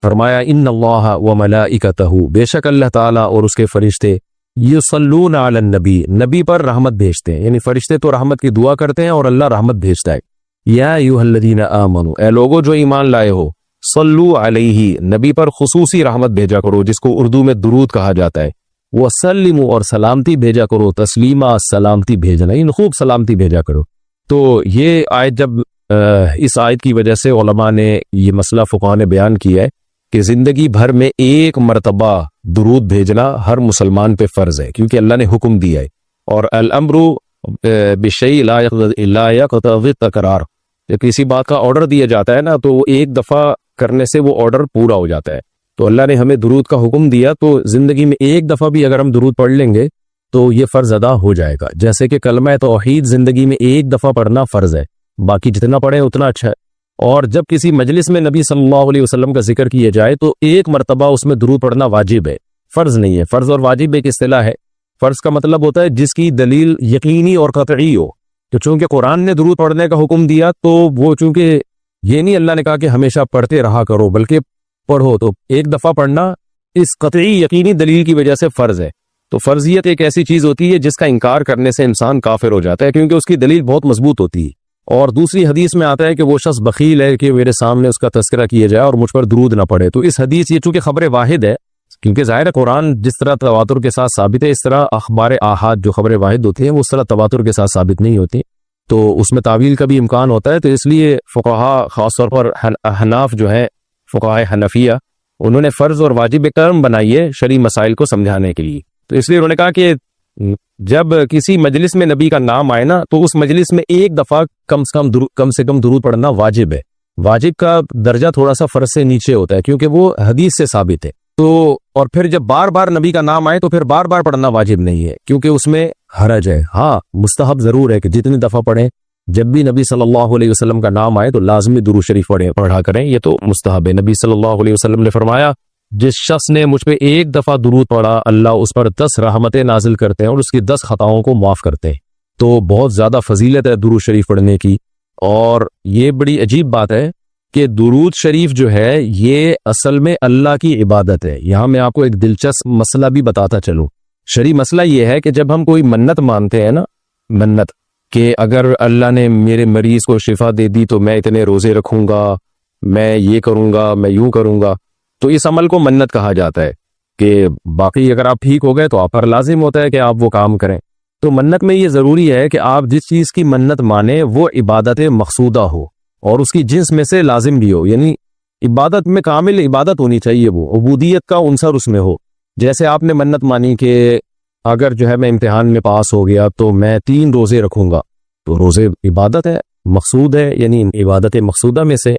فرمایا ان اللہ و ملائکتہ، بے شک اللہ تعالیٰ اور اس کے فرشتے یصلون علی النبی، نبی پر رحمت بھیجتے ہیں، یعنی فرشتے تو رحمت کی دعا کرتے ہیں اور اللہ رحمت بھیجتا ہے۔ یا ایھا الذین آمنوا، اے لوگو جو ایمان لائے ہو، صلو علیہ، نبی پر خصوصی رحمت بھیجا کرو جس کو اردو میں درود کہا جاتا ہے، وسلموا، اور سلامتی بھیجا کرو، تسلیما، سلامتی بھیجنا، یعنی خوب سلامتی بھیجا کرو۔ تو یہ آیت جب اس آیت کی وجہ سے علماء نے یہ مسئلہ فقہاء نے بیان کیا ہے کہ زندگی بھر میں ایک مرتبہ درود بھیجنا ہر مسلمان پہ فرض ہے، کیونکہ اللہ نے حکم دیا ہے، اور الامر بشیء لا یقتضی التکرار، جب کسی بات کا آرڈر دیا جاتا ہے نا تو وہ ایک دفعہ کرنے سے وہ آرڈر پورا ہو جاتا ہے۔ تو اللہ نے ہمیں درود کا حکم دیا، تو زندگی میں ایک دفعہ بھی اگر ہم درود پڑھ لیں گے تو یہ فرض ادا ہو جائے گا، جیسے کہ کلمہ توحید زندگی میں ایک دفعہ پڑھنا فرض ہے، باقی جتنا پڑھیں اتنا اچھا ہے۔ اور جب کسی مجلس میں نبی صلی اللہ علیہ وسلم کا ذکر کیا جائے تو ایک مرتبہ اس میں درود پڑھنا واجب ہے، فرض نہیں ہے۔ فرض اور واجب ایک اصطلاح ہے۔ فرض کا مطلب ہوتا ہے جس کی دلیل یقینی اور قطعی ہو، تو چونکہ قرآن نے درود پڑھنے کا حکم دیا تو وہ چونکہ یہ نہیں اللہ نے کہا کہ ہمیشہ پڑھتے رہا کرو، بلکہ پڑھو تو ایک دفعہ پڑھنا اس قطعی یقینی دلیل کی وجہ سے فرض ہے۔ تو فرضیت ایک ایسی چیز ہوتی ہے جس کا انکار کرنے سے انسان کافر ہو جاتا ہے، کیونکہ اس کی دلیل بہت مضبوط ہوتی ہے۔ اور دوسری حدیث میں آتا ہے کہ وہ شخص بخیل ہے کہ میرے سامنے اس کا تذکرہ کیا جائے اور مجھ پر درود نہ پڑے۔ تو اس حدیث یہ چونکہ خبر واحد ہے، کیونکہ ظاہر ہے قرآن جس طرح تواتر کے ساتھ ثابت ہے، اس طرح اخبار آحاد جو خبر واحد ہوتی ہیں وہ اس طرح تواتر کے ساتھ ثابت نہیں ہوتی، تو اس میں تعویل کا بھی امکان ہوتا ہے۔ تو اس لیے فقہاء، خاص طور پر احناف جو ہیں، فقہاء حنفیہ، انہوں نے فرض اور واجب ایک ٹرم بنائی ہے شرعی مسائل کو سمجھانے کے لیے۔ تو اس لیے انہوں نے کہا کہ جب کسی مجلس میں نبی کا نام آئے نا تو اس مجلس میں ایک دفعہ کم سے کم درود پڑھنا واجب ہے۔ واجب کا درجہ تھوڑا سا فرض سے نیچے ہوتا ہے کیونکہ وہ حدیث سے ثابت ہے۔ تو اور پھر جب بار بار نبی کا نام آئے تو پھر بار بار پڑھنا واجب نہیں ہے کیونکہ اس میں حرج ہے۔ ہاں مستحب ضرور ہے کہ جتنی دفعہ پڑھیں، جب بھی نبی صلی اللہ علیہ وسلم کا نام آئے تو لازمی درود شریف پڑھا کریں، یہ تو مستحب ہے۔ نبی صلی اللہ علیہ وسلم نے فرمایا جس شخص نے مجھ پہ ایک دفعہ درود پڑھا اللہ اس پر 10 رحمتیں نازل کرتے ہیں اور اس کی 10 خطاؤں کو معاف کرتے ہیں۔ تو بہت زیادہ فضیلت ہے درود شریف پڑھنے کی، اور یہ بڑی عجیب بات ہے کہ درود شریف جو ہے یہ اصل میں اللہ کی عبادت ہے۔ یہاں میں آپ کو ایک دلچسپ مسئلہ بھی بتاتا چلوں۔ شرعی مسئلہ یہ ہے کہ جب ہم کوئی منت مانتے ہیں نا، منت کہ اگر اللہ نے میرے مریض کو شفا دے دی تو میں اتنے روزے رکھوں گا، میں یہ کروں گا، میں یوں کروں گا، تو اس عمل کو منت کہا جاتا ہے کہ باقی اگر آپ ٹھیک ہو گئے تو آپ پر لازم ہوتا ہے کہ آپ وہ کام کریں۔ تو منت میں یہ ضروری ہے کہ آپ جس چیز کی منت مانیں وہ عبادت مقصودہ ہو اور اس کی جنس میں سے لازم بھی ہو، یعنی عبادت میں کامل عبادت ہونی چاہیے، وہ عبودیت کا عنصر اس میں ہو۔ جیسے آپ نے منت مانی کہ اگر جو ہے میں امتحان میں پاس ہو گیا تو میں 3 روزے رکھوں گا، تو روزے عبادت ہے، مقصود ہے، یعنی عبادت مقصودہ میں سے۔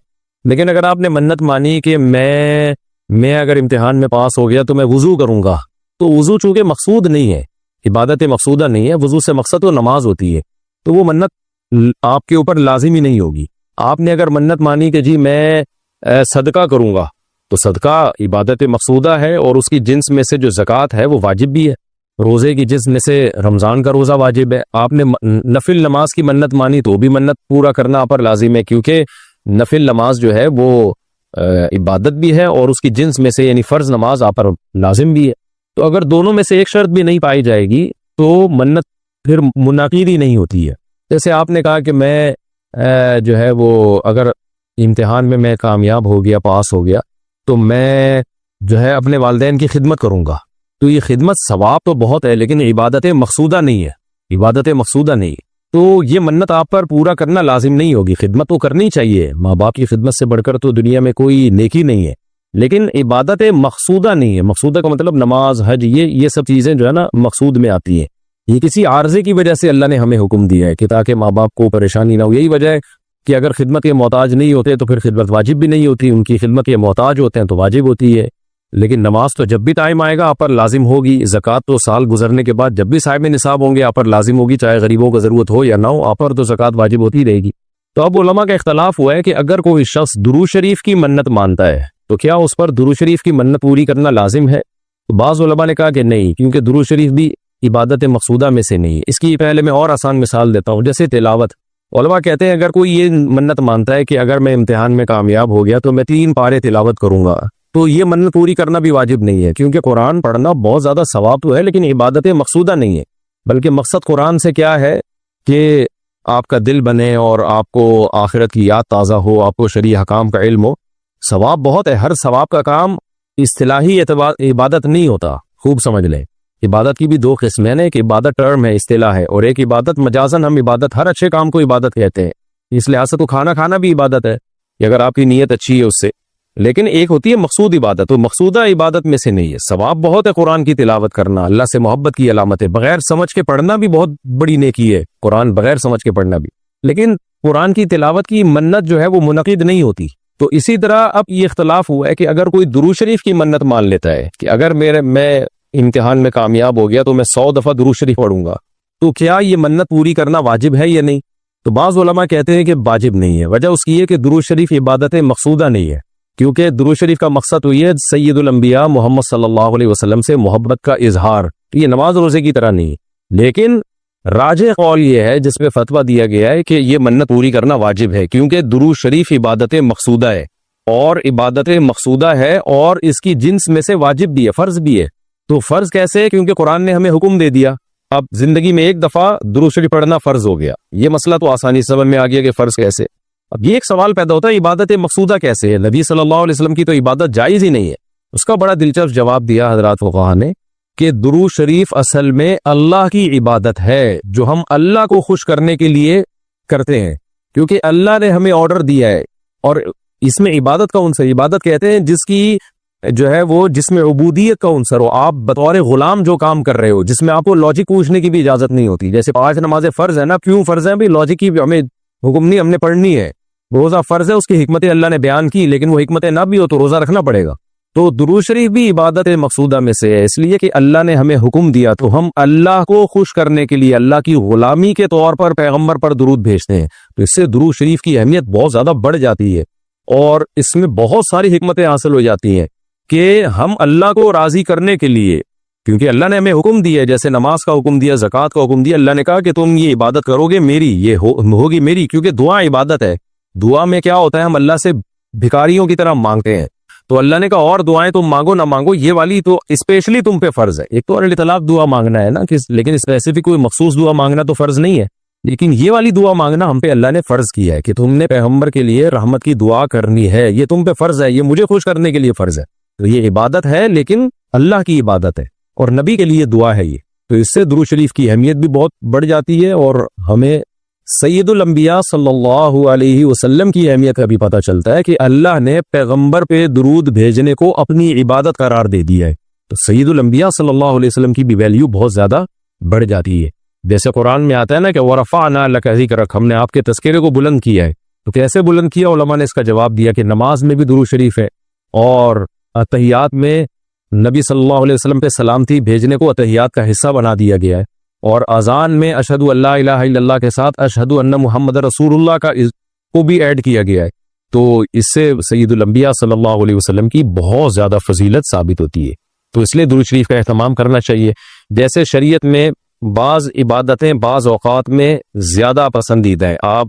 لیکن اگر آپ نے منت مانی کہ میں اگر امتحان میں پاس ہو گیا تو میں وضو کروں گا، تو وضو چونکہ مقصود نہیں ہے، عبادت مقصودہ نہیں ہے، وضو سے مقصد تو نماز ہوتی ہے، تو وہ منت آپ کے اوپر لازمی نہیں ہوگی۔ آپ نے اگر منت مانی کہ جی میں صدقہ کروں گا، تو صدقہ عبادت مقصودہ ہے اور اس کی جنس میں سے جو زکوٰۃ ہے وہ واجب بھی ہے، روزے کی جنس میں سے رمضان کا روزہ واجب ہے۔ آپ نے نفل نماز کی منت مانی تو بھی منت پورا کرنا آپ پر لازم ہے، کیونکہ نفل نماز جو ہے وہ عبادت بھی ہے اور اس کی جنس میں سے یعنی فرض نماز آپ پر لازم بھی ہے۔ تو اگر دونوں میں سے ایک شرط بھی نہیں پائی جائے گی تو منت پھر منعقد ہی نہیں ہوتی ہے۔ جیسے آپ نے کہا کہ میں جو ہے وہ اگر امتحان میں میں کامیاب ہو گیا، پاس ہو گیا، تو میں جو ہے اپنے والدین کی خدمت کروں گا، تو یہ خدمت ثواب تو بہت ہے لیکن عبادت مقصودہ نہیں ہے، عبادت مقصودہ نہیں ہے، تو یہ منت آپ پر پورا کرنا لازم نہیں ہوگی۔ خدمت تو کرنی چاہیے، ماں باپ کی خدمت سے بڑھ کر تو دنیا میں کوئی نیکی نہیں ہے، لیکن عبادت مقصودہ نہیں ہے۔ مقصودہ کا مطلب نماز، حج، یہ سب چیزیں جو ہے نا مقصود میں آتی ہیں۔ یہ کسی عارضے کی وجہ سے اللہ نے ہمیں حکم دیا ہے کہ تاکہ ماں باپ کو پریشانی نہ ہو۔ یہی وجہ ہے کہ اگر خدمت کے محتاج نہیں ہوتے تو پھر خدمت واجب بھی نہیں ہوتی، ان کی خدمت کے محتاج ہوتے ہیں تو واجب ہوتی ہے۔ لیکن نماز تو جب بھی ٹائم آئے گا آپ پر لازم ہوگی، زکوٰۃ تو سال گزرنے کے بعد جب بھی صاحب نصاب ہوں گے آپ پر لازم ہوگی، چاہے غریبوں کو ضرورت ہو یا نہ ہو، آپ پر تو زکوٰۃ واجب ہوتی رہے گی۔ تو اب علماء کا اختلاف ہوا ہے کہ اگر کوئی شخص درود شریف کی منت مانتا ہے تو کیا اس پر درود شریف کی منت پوری کرنا لازم ہے؟ تو بعض علماء نے کہا کہ نہیں، کیونکہ درود شریف بھی عبادت مقصودہ میں سے نہیں ہے۔ اس کی پہلے میں اور آسان مثال دیتا ہوں، جیسے تلاوت۔ علماء کہتے ہیں اگر کوئی یہ منت مانتا ہے کہ اگر میں امتحان میں کامیاب ہو گیا تو میں 3 پارے تلاوت کروں گا، تو یہ منت پوری کرنا بھی واجب نہیں ہے، کیونکہ قرآن پڑھنا بہت زیادہ ثواب تو ہے لیکن عبادت مقصودہ نہیں ہے، بلکہ مقصد قرآن سے کیا ہے کہ آپ کا دل بنے اور آپ کو آخرت کی یاد تازہ ہو، آپ کو شرعی حکام کا علم ہو۔ ثواب بہت ہے، ہر ثواب کا کام اصطلاحی عبادت نہیں ہوتا، خوب سمجھ لیں۔ عبادت کی بھی دو قسمیں ہیں، ایک عبادت ٹرم ہے، اصطلاح ہے، اور ایک عبادت مجازن ہم عبادت، ہر اچھے کام کو عبادت کہتے ہیں، اس لحاظ سے تو کھانا کھانا بھی عبادت ہے کہ اگر آپ کی نیت اچھی ہے اس سے، لیکن ایک ہوتی ہے مقصود عبادت، تو مقصودہ عبادت میں سے نہیں ہے۔ ثواب بہت ہے قرآن کی تلاوت کرنا، اللہ سے محبت کی علامت ہے، بغیر سمجھ کے پڑھنا بھی بہت بڑی نیکی ہے، قرآن بغیر سمجھ کے پڑھنا بھی، لیکن قرآن کی تلاوت کی منت جو ہے وہ منعقد نہیں ہوتی۔ تو اسی طرح اب یہ اختلاف ہوا ہے کہ اگر کوئی درود شریف کی منت مان لیتا ہے کہ اگر میں امتحان میں کامیاب ہو گیا تو میں 100 دفعہ درود شریف پڑھوں گا، تو کیا یہ منت پوری کرنا واجب ہے یا نہیں؟ تو بعض علماء کہتے ہیں کہ واجب نہیں ہے، وجہ اس کی ہے کہ درود شریف عبادت مقصودہ نہیں ہے، کیونکہ درود شریف کا مقصد ہوئی ہے سید الانبیاء محمد صلی اللہ علیہ وسلم سے محبت کا اظہار، یہ نماز روزے کی طرح نہیں، لیکن راجح قول یہ ہے جس میں فتویٰ دیا گیا ہے کہ یہ منت پوری کرنا واجب ہے، کیونکہ درود شریف عبادت مقصودہ ہے، اور عبادت مقصودہ ہے اور اس کی جنس میں سے واجب بھی ہے، فرض بھی ہے۔ تو فرض کیسے ہے؟ کیونکہ قرآن نے ہمیں حکم دے دیا، اب زندگی میں ایک دفعہ درود شریف پڑھنا فرض ہو گیا، یہ مسئلہ تو آسانی سے سمجھ میں آ گیا کہ فرض کیسے۔ اب یہ ایک سوال پیدا ہوتا ہے عبادت مقصودہ کیسے ہے؟ نبی صلی اللہ علیہ وسلم کی تو عبادت جائز ہی نہیں ہے۔ اس کا بڑا دلچسپ جواب دیا حضرات فقہا نے کہ درود شریف اصل میں اللہ کی عبادت ہے جو ہم اللہ کو خوش کرنے کے لیے کرتے ہیں، کیونکہ اللہ نے ہمیں آرڈر دیا ہے، اور اس میں عبادت کا عنصر، عبادت کہتے ہیں جس کی جو ہے وہ جس میں عبودیت کا عنصر ہو، آپ بطور غلام جو کام کر رہے ہو، جس میں آپ کو لاجک پوچھنے کی بھی اجازت نہیں ہوتی، جیسے 5 نمازیں فرض ہے نا، کیوں فرض ہیں بھائی؟ لاجک کی ہمیں حکم نہیں، ہم نے پڑھنی ہے۔ روزہ فرض ہے، اس کی حکمتیں اللہ نے بیان کی، لیکن وہ حکمتیں نہ بھی ہو تو روزہ رکھنا پڑے گا۔ تو درود شریف بھی عبادت مقصودہ میں سے ہے، اس لیے کہ اللہ نے ہمیں حکم دیا، تو ہم اللہ کو خوش کرنے کے لیے اللہ کی غلامی کے طور پر پیغمبر پر درود بھیجتے ہیں، تو اس سے درود شریف کی اہمیت بہت زیادہ بڑھ جاتی ہے، اور اس میں بہت ساری حکمتیں حاصل ہو جاتی ہیں کہ ہم اللہ کو راضی کرنے کے لیے، کیونکہ اللہ نے ہمیں حکم دیا ہے، جیسے نماز کا حکم دیا، زکوٰۃ کا حکم دیا، اللہ نے کہا کہ تم یہ عبادت کرو گے میری، یہ ہوگی میری، کیونکہ دعا عبادت ہے۔ دعا میں کیا ہوتا ہے؟ ہم اللہ سے بھکاریوں کی طرح مانگتے ہیں، تو اللہ نے کہا اور دعائیں تم مانگو نہ مانگو، یہ والی تو اسپیشلی تم پہ فرض ہے۔ ایک تو الاطلاق دعا مانگنا ہے نا، لیکن اسپیسیفک کوئی مخصوص دعا مانگنا تو فرض نہیں ہے، لیکن یہ والی دعا مانگنا ہم پہ اللہ نے فرض کیا ہے کہ تم نے پیغمبر کے لیے رحمت کی دعا کرنی ہے، یہ تم پہ فرض ہے، یہ مجھے خوش کرنے کے لیے فرض ہے، تو یہ عبادت ہے لیکن اللہ کی عبادت ہے، اور نبی کے لیے دعا ہے یہ، تو اس سے درود شریف کی اہمیت بھی بہت بڑھ جاتی ہے، اور ہمیں سید الانبیاء صلی اللہ علیہ وسلم کی اہمیت کا بھی پتہ چلتا ہے کہ اللہ نے پیغمبر پہ درود بھیجنے کو اپنی عبادت قرار دے دیا ہے، تو سید الانبیاء صلی اللہ علیہ وسلم کی بھی ویلیو بہت زیادہ بڑھ جاتی ہے۔ جیسے قرآن میں آتا ہے نا کہ وَرَفَعْنَا لَكَ ذِكْرَكَ، ہم نے آپ کے تذکرے کو بلند کیا ہے، تو کیسے بلند کیا؟ علماء نے اس کا جواب دیا کہ نماز میں بھی درود شریف ہے، اور اتحیات میں نبی صلی اللہ علیہ وسلم پہ سلامتی بھیجنے کو اتحیات کا حصہ بنا دیا گیا ہے، اور اذان میں اشہد ان لا الہ الا اللہ کے ساتھ اشہد ان محمد رسول اللہ کو بھی ایڈ کیا گیا ہے، تو اس سے سید الانبیاء صلی اللہ علیہ وسلم کی بہت زیادہ فضیلت ثابت ہوتی ہے، تو اس لیے درود شریف کا اہتمام کرنا چاہیے۔ جیسے شریعت میں بعض عبادتیں بعض اوقات میں زیادہ پسندیدہ ہیں، آپ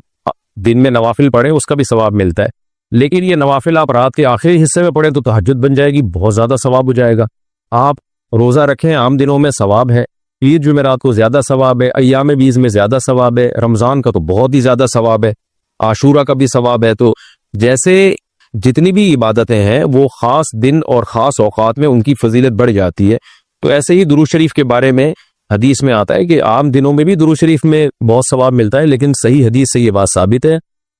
دن میں نوافل پڑھیں اس کا بھی ثواب ملتا ہے، لیکن یہ نوافل آپ رات کے آخری حصے میں پڑھیں تو تہجد بن جائے گی، بہت زیادہ ثواب ہو جائے گا۔ آپ روزہ رکھیں، عام دنوں میں ثواب ہے، عید جمعرات کو زیادہ ثواب ہے، ایام بیز میں زیادہ ثواب ہے، رمضان کا تو بہت ہی زیادہ ثواب ہے، عاشورہ کا بھی ثواب ہے، تو جیسے جتنی بھی عبادتیں ہیں وہ خاص دن اور خاص اوقات میں ان کی فضیلت بڑھ جاتی ہے، تو ایسے ہی درود شریف کے بارے میں حدیث میں آتا ہے کہ عام دنوں میں بھی درود شریف میں بہت ثواب ملتا ہے، لیکن صحیح حدیث سے یہ بات ثابت ہے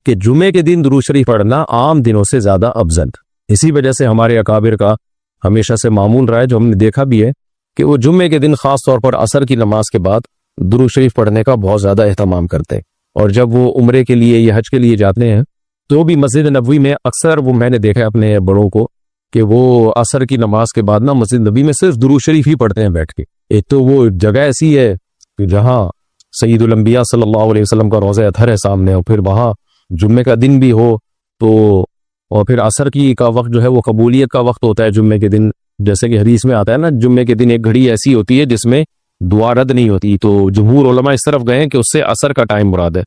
کہ جمعے کے دن درود شریف پڑھنا عام دنوں سے زیادہ افضل۔ اسی وجہ سے ہمارے اکابر کا ہمیشہ سے معمول رہا ہے، جو ہم نے دیکھا بھی ہے کہ وہ جمعے کے دن خاص طور پر عصر کی نماز کے بعد درود شریف پڑھنے کا بہت زیادہ اہتمام کرتے ہیں، اور جب وہ عمرے کے لیے یا حج کے لیے جاتے ہیں تو بھی مسجد نبوی میں اکثر وہ میں نے دیکھا اپنے بڑوں کو کہ وہ عصر کی نماز کے بعد نا مسجد نبوی میں صرف درود شریف ہی پڑھتے ہیں بیٹھ کے۔ ایک تو وہ جگہ ایسی ہے کہ جہاں سید الانبیاء صلی اللہ علیہ وسلم کا روضہ اطہر ہے سامنے، اور پھر وہاں جمعے کا دن بھی ہو تو، اور پھر عصر کی کا وقت جو ہے وہ قبولیت کا وقت ہوتا ہے جمعے کے دن، جیسے کہ حدیث میں آتا ہے نا جمعے کے دن ایک گھڑی ایسی ہوتی ہے جس میں دعا رد نہیں ہوتی، تو جمہور علماء اس طرف گئے ہیں کہ اس سے عصر کا ٹائم مراد ہے،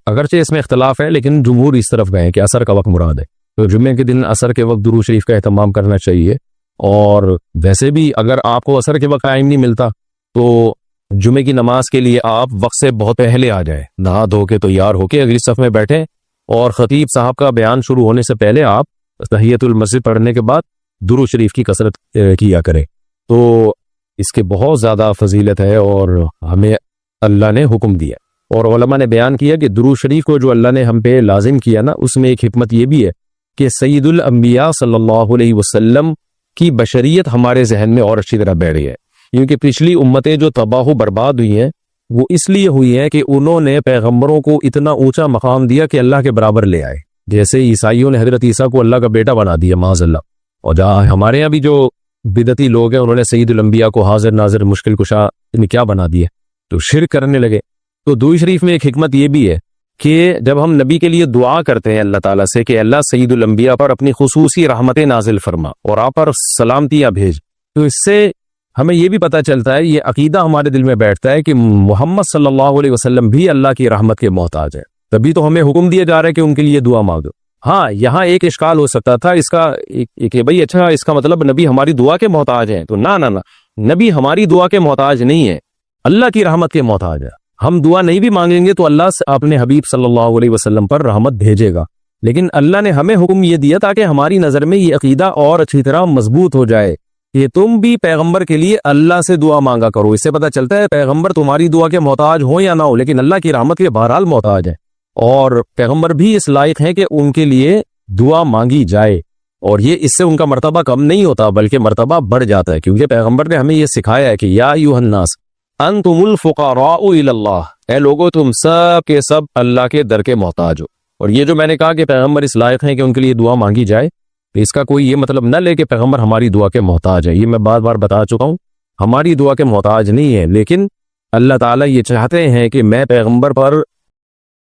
اگرچہ اس میں اختلاف ہے لیکن جمہور اس طرف گئے ہیں کہ عصر کا وقت مراد ہے۔ تو جمعے کے دن عصر کے وقت درود شریف کا اہتمام کرنا چاہیے. اور ویسے بھی اگر آپ کو عصر کے وقت ٹائم نہیں ملتا تو جمعے کی نماز کے لیے آپ وقت سے بہت پہلے آ جائیں, نہا دھو کے تیار ہو کے اگلی صف میں بیٹھیں, اور خطیب صاحب کا بیان شروع ہونے سے پہلے آپ تحیۃ المسجد پڑھنے کے بعد درود شریف کی کثرت کیا کریں. تو اس کے بہت زیادہ فضیلت ہے اور ہمیں اللہ نے حکم دیا, اور علماء نے بیان کیا کہ درود شریف کو جو اللہ نے ہم پہ لازم کیا نا, اس میں ایک حکمت یہ بھی ہے کہ سید الانبیاء صلی اللہ علیہ وسلم کی بشریت ہمارے ذہن میں اور اچھی طرح بیٹھ ہے. کیونکہ پچھلی امتیں جو تباہ و برباد ہوئی ہیں وہ اس لیے ہوئی ہیں کہ انہوں نے پیغمبروں کو اتنا اونچا مقام دیا کہ اللہ کے برابر لے آئے. جیسے عیسائیوں نے حضرت عیسیٰ کو اللہ کا بیٹا بنا دیا معاذ اللہ, اور جہاں ہمارے یہاں بھی جو بدعتی لوگ ہیں انہوں نے سید الانبیاء کو حاضر ناظر مشکل کشا کیا بنا دیا, تو شرک کرنے لگے. تو درود شریف میں ایک حکمت یہ بھی ہے کہ جب ہم نبی کے لیے دعا کرتے ہیں اللہ تعالیٰ سے کہ اللہ سید الانبیاء پر اپنی خصوصی رحمتیں نازل فرما اور آپ پر سلامتیاں بھیج, تو اس سے ہمیں یہ بھی پتہ چلتا ہے, یہ عقیدہ ہمارے دل میں بیٹھتا ہے کہ محمد صلی اللہ علیہ وسلم بھی اللہ کی رحمت کے محتاج ہے. تبھی تو ہمیں حکم دیا جا رہا ہے کہ ان کے لیے دعا مانگو. ہاں یہاں ایک اشکال ہو سکتا تھا اس کا کہ بھئی اچھا اس کا مطلب نبی ہماری دعا کے محتاج ہیں, تو نہ نبی ہماری دعا کے محتاج نہیں ہے, اللہ کی رحمت کے محتاج ہے. ہم دعا نہیں بھی مانگیں گے تو اللہ سے اپنے حبیب صلی اللہ علیہ وسلم پر رحمت بھیجے گا, لیکن اللہ نے ہمیں حکم یہ دیا تاکہ ہماری نظر میں یہ عقیدہ اور اچھی طرح مضبوط ہو جائے کہ تم بھی پیغمبر کے لیے اللہ سے دعا مانگا کرو. اس سے پتہ چلتا ہے پیغمبر تمہاری دعا کے محتاج ہو یا نہ ہو, لیکن اللہ کی رحمت کے بہرحال محتاج ہے, اور پیغمبر بھی اس لائق ہیں کہ ان کے لیے دعا مانگی جائے. اور یہ اس سے ان کا مرتبہ کم نہیں ہوتا بلکہ مرتبہ بڑھ جاتا ہے, کیونکہ پیغمبر نے ہمیں یہ سکھایا ہے کہ یا ایھا الناس انتم الفقراء الی اللہ, اے لوگو تم سب کے سب اللہ کے در کے محتاج ہو. اور یہ جو میں نے کہا کہ پیغمبر اس لائق ہیں کہ ان کے لیے دعا مانگی جائے, تو اس کا کوئی یہ مطلب نہ لے کہ پیغمبر ہماری دعا کے محتاج ہے. یہ میں بار بار بتا چکا ہوں, ہماری دعا کے محتاج نہیں ہے, لیکن اللہ تعالیٰ یہ چاہتے ہیں کہ میں پیغمبر پر